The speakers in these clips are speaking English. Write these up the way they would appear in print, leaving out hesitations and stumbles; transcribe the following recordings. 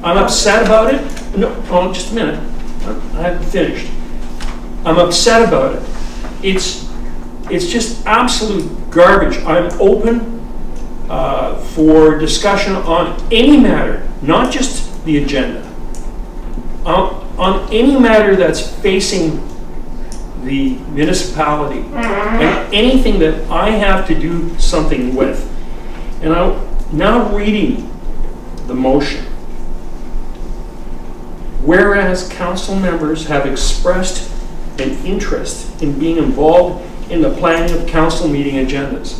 I'm upset about it. No, oh, just a minute. I haven't finished. I'm upset about it. It's just absolute garbage. I'm open for discussion on any matter, not just the agenda. On any matter that's facing the municipality and anything that I have to do something with. And I'm now reading the motion. Whereas council members have expressed an interest in being involved in the planning of council meeting agendas.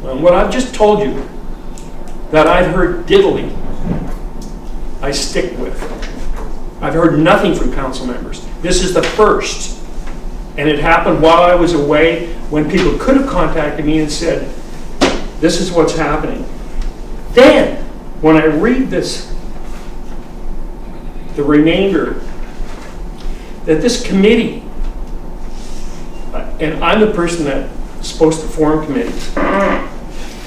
What I've just told you that I've heard diddly, I stick with. I've heard nothing from council members. This is the first. And it happened while I was away when people could have contacted me and said, this is what's happening. Then, when I read this, the remainder, that this committee, and I'm the person that's supposed to form committees,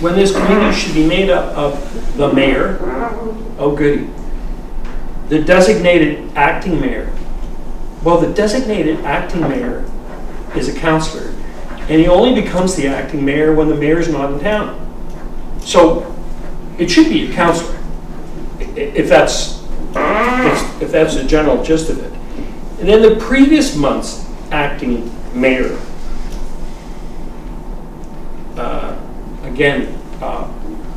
when this committee should be made up of the mayor, oh goody, the designated acting mayor. Well, the designated acting mayor is a councillor, and he only becomes the acting mayor when the mayor's not in town. So it should be a councillor, if that's the general gist of it. And then the previous month's acting mayor, again,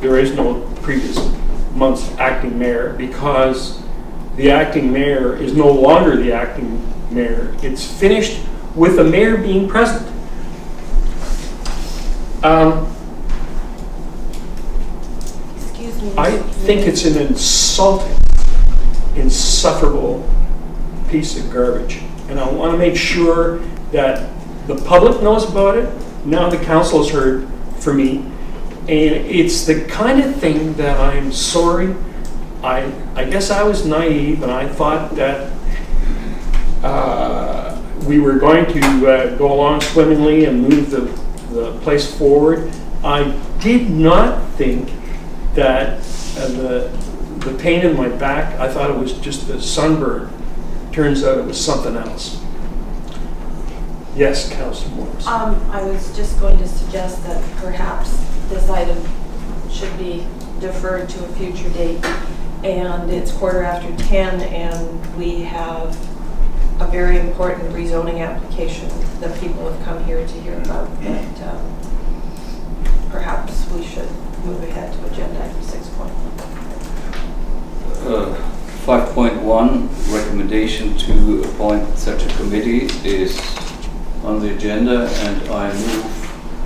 there is no previous month's acting mayor because the acting mayor is no longer the acting mayor. It's finished with the mayor being present. Excuse me. I think it's an insulting, insufferable piece of garbage. And I want to make sure that the public knows about it. Now the council has heard from me. And it's the kind of thing that I'm sorry. I guess I was naive and I thought that we were going to go along swimmingly and move the place forward. I did not think that the pain in my back, I thought it was just a sunburn. Turns out it was something else. Yes, Councilor Morris. I was just going to suggest that perhaps this item should be deferred to a future date. And it's 10:15 and we have a very important rezoning application that people have come here to hear about that perhaps we should move ahead to agenda item 6.1. 5.1, recommendation to appoint such a committee is on the agenda, and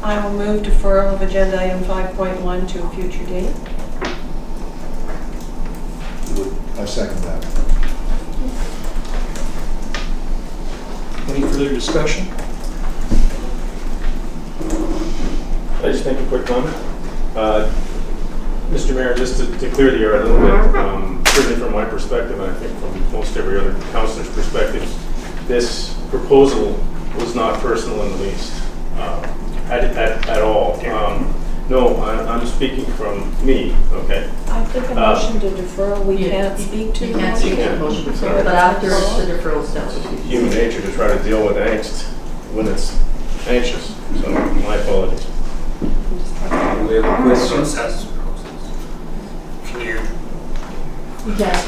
I will move deferral of agenda item 5.1 to a future date. I second that. Any further discussion? I just make a quick comment. Mr. Mayor, just to clear the air a little bit, certainly from my perspective, and I think from most every other councillor's perspective, this proposal was not personal in the least, at all. No, I'm speaking from me, okay? I think a motion to defer, we can't speak to. You can't speak to the motion, but after the deferral's done. It's human nature to try to deal with angst when it's anxious, so my apologies. we have a question.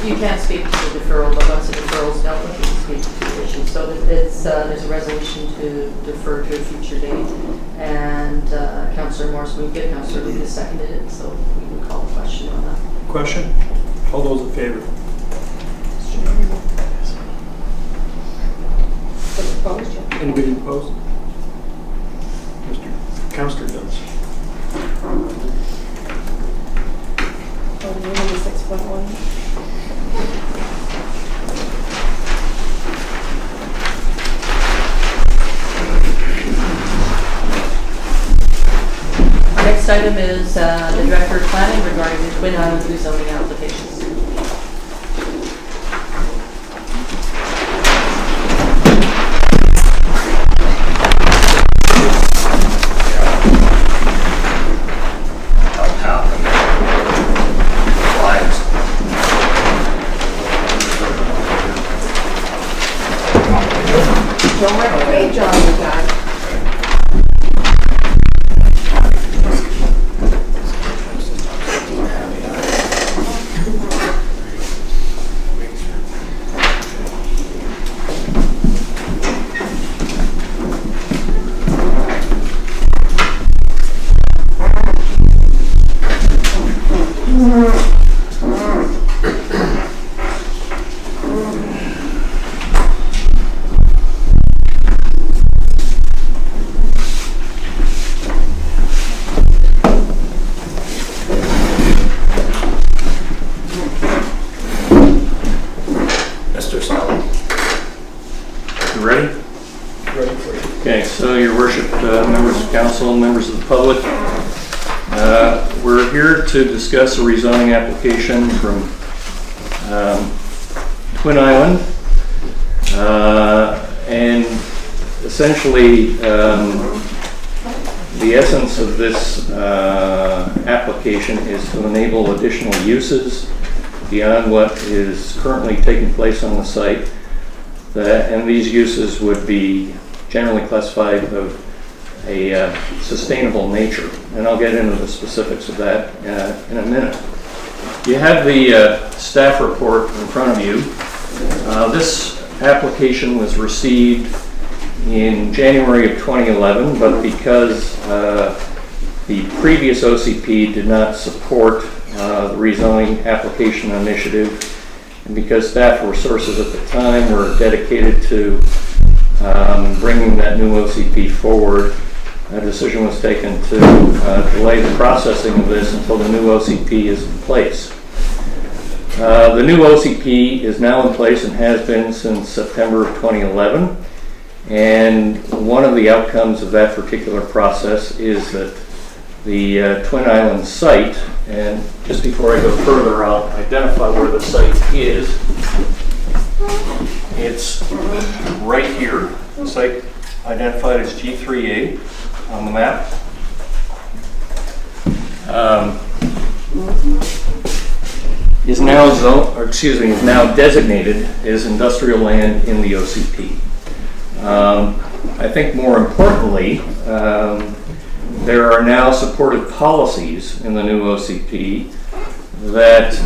You can't speak to the deferral, but once the deferral's dealt with, you can speak to the issue. So that it's, there's a resolution to defer to a future date, and Councillor Morris moved it, Councillor Lucas seconded it, so we can call the question on that. Question? All those in favor? Anybody opposed? Mr. Councillor Jones. Oh, we need a 6.1. Our next item is the Director of Planning regarding the Twin Island rezoning applications. council, members of the public. We're here to discuss a rezoning application from Twin Island. And essentially, the essence of this application is to enable additional uses beyond what is currently taking place on the site. And these uses would be generally classified of a sustainable nature. And I'll get into the specifics of that in a minute. You have the staff report in front of you. This application was received in January of 2011, but because the previous OCP did not support the rezoning application initiative, and because staff resources at the time were dedicated to bringing that new OCP forward, a decision was taken to delay the processing of this until the new OCP is in place. The new OCP is now in place and has been since September of 2011. And one of the outcomes of that particular process is that the Twin Island site, and just before I go further, I'll identify where the site is. It's right here. The site identified as G3A on the map. Is now designated as industrial land in the OCP. I think more importantly, there are now supported policies in the new OCP that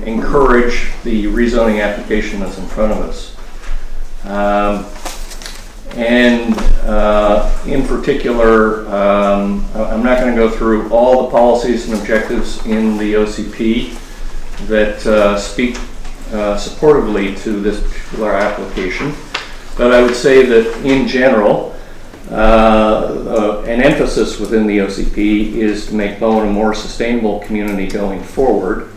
encourage the rezoning application that's in front of us. In particular, I'm not going to go through all the policies and objectives in the OCP that speak supportively to this particular application, but I would say that in general, an emphasis within the OCP is to make Bowen a more sustainable community going forward,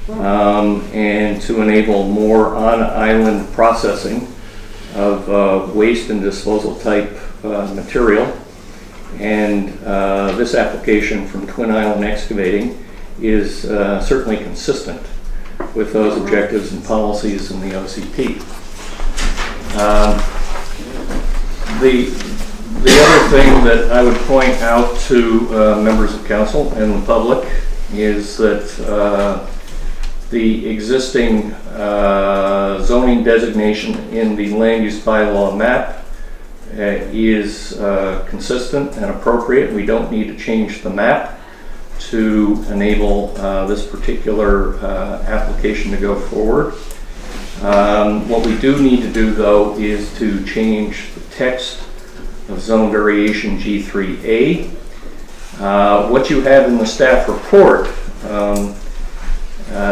and to enable more on-island processing of waste and disposal type material. And this application from Twin Island Excavating is certainly consistent with those objectives and policies in the OCP. The other thing that I would point out to members of council and the public is that the existing zoning designation in the land use bylaw map is consistent and appropriate. We don't need to change the map to enable this particular application to go forward. What we do need to do, though, is to change the text of zone variation G3A. What you have in the staff report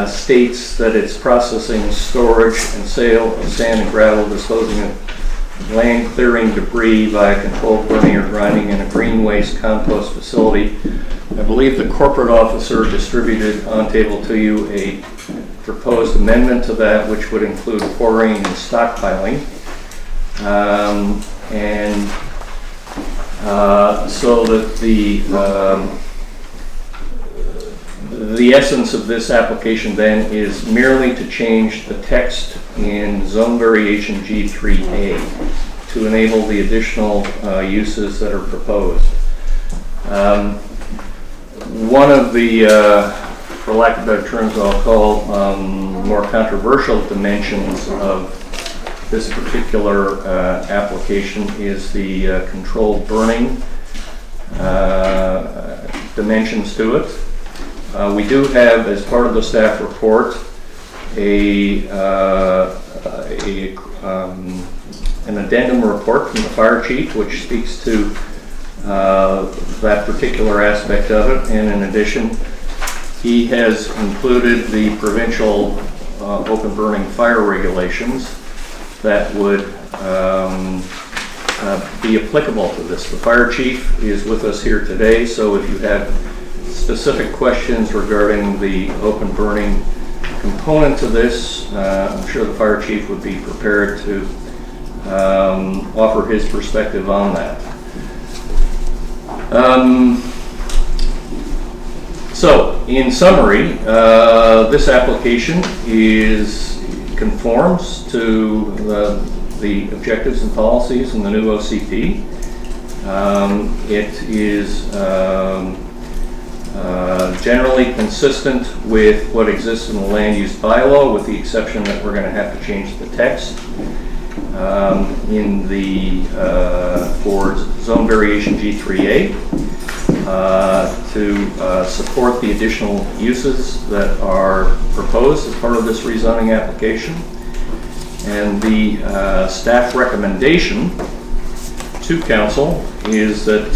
states that it's processing, storage, and sale of sand and gravel, disposing of land clearing debris via controlled burning or grinding in a green waste compost facility. I believe the corporate officer distributed on table to you a proposed amendment to that, which would include quarrying and stockpiling. So that the essence of this application then is merely to change the text in zone variation G3A to enable the additional uses that are proposed. One of the, for lack of better terms, I'll call more controversial dimensions of this particular application is the controlled burning dimensions to it. We do have, as part of the staff report, an addendum report from the fire chief, which speaks to that particular aspect of it. And in addition, he has included the provincial open burning fire regulations that would be applicable to this. The fire chief is with us here today, so if you have specific questions regarding the open burning component to this, I'm sure the fire chief would be prepared to offer his perspective on that. So, in summary, this application conforms to the objectives and policies in the new OCP. It is generally consistent with what exists in the land use bylaw, with the exception that we're going to have to change the text for zone variation G3A to support the additional uses that are proposed as part of this rezoning application. And the staff recommendation to council is that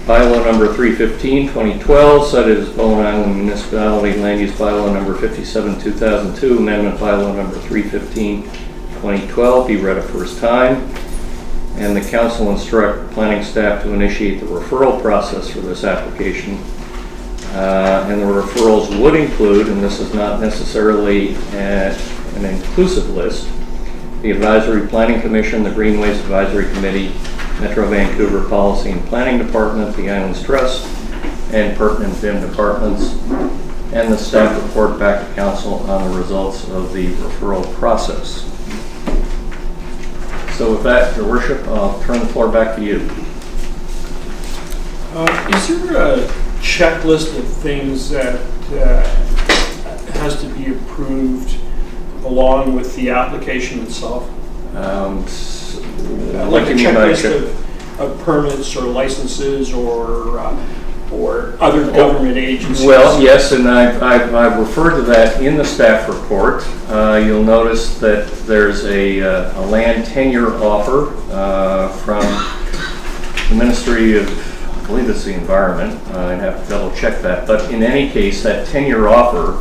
bylaw number 315, 2012, cited as Bowen Island Municipality Land Use Bylaw number 57, 2002, amendment bylaw number 315, 2012, be read a first time. And the council instruct planning staff to initiate the referral process for this application. And the referrals would include, and this is not necessarily an inclusive list, the Advisory Planning Commission, the Greenways Advisory Committee, Metro Vancouver Policy and Planning Department, the Islands Trust, and pertinent VIM departments, and the staff report back to council on the results of the referral process. So with that, Your Worship, I'll turn the floor back to you. Is there a checklist of things that has to be approved along with the application itself? Like a checklist of permits or licenses or other government agencies? Well, yes, and I've referred to that in the staff report. You'll notice that there's a land tenure offer from the Ministry of, I believe it's the Environment. I'd have to double check that. But in any case, that tenure offer,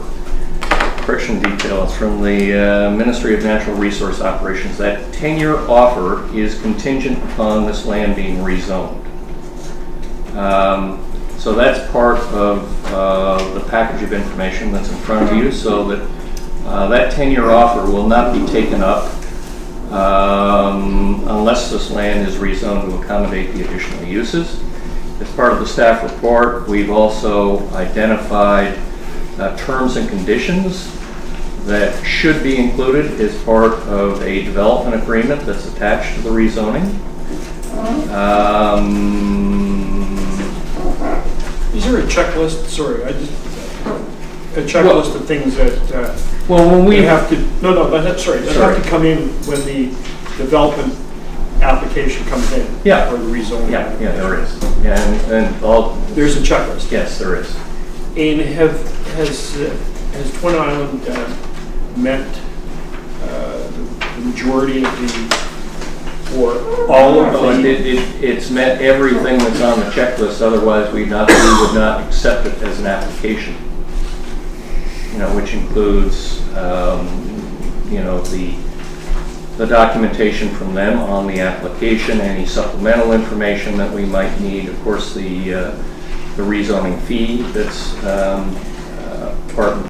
correction details from the Ministry of Natural Resource Operations, that tenure offer is contingent upon this land being rezoned. So that's part of the package of information that's in front of you, so that that tenure offer will not be taken up unless this land is rezoned to accommodate the additional uses. As part of the staff report, we've also identified terms and conditions that should be included as part of a development agreement that's attached to the rezoning. Is there a checklist? Sorry, a checklist of things that Well, when we have to. No, that's sorry. That have to come in when the development application comes in. Yeah. Or the rezoning. Yeah, there is. Yeah, and all. There's a checklist. Yes, there is. And has Twin Island met the majority of the, or all of the? It's met everything that's on the checklist. Otherwise, we would not accept it as an application. Which includes, the documentation from them on the application, any supplemental information that we might need, of course, the rezoning fee that's part and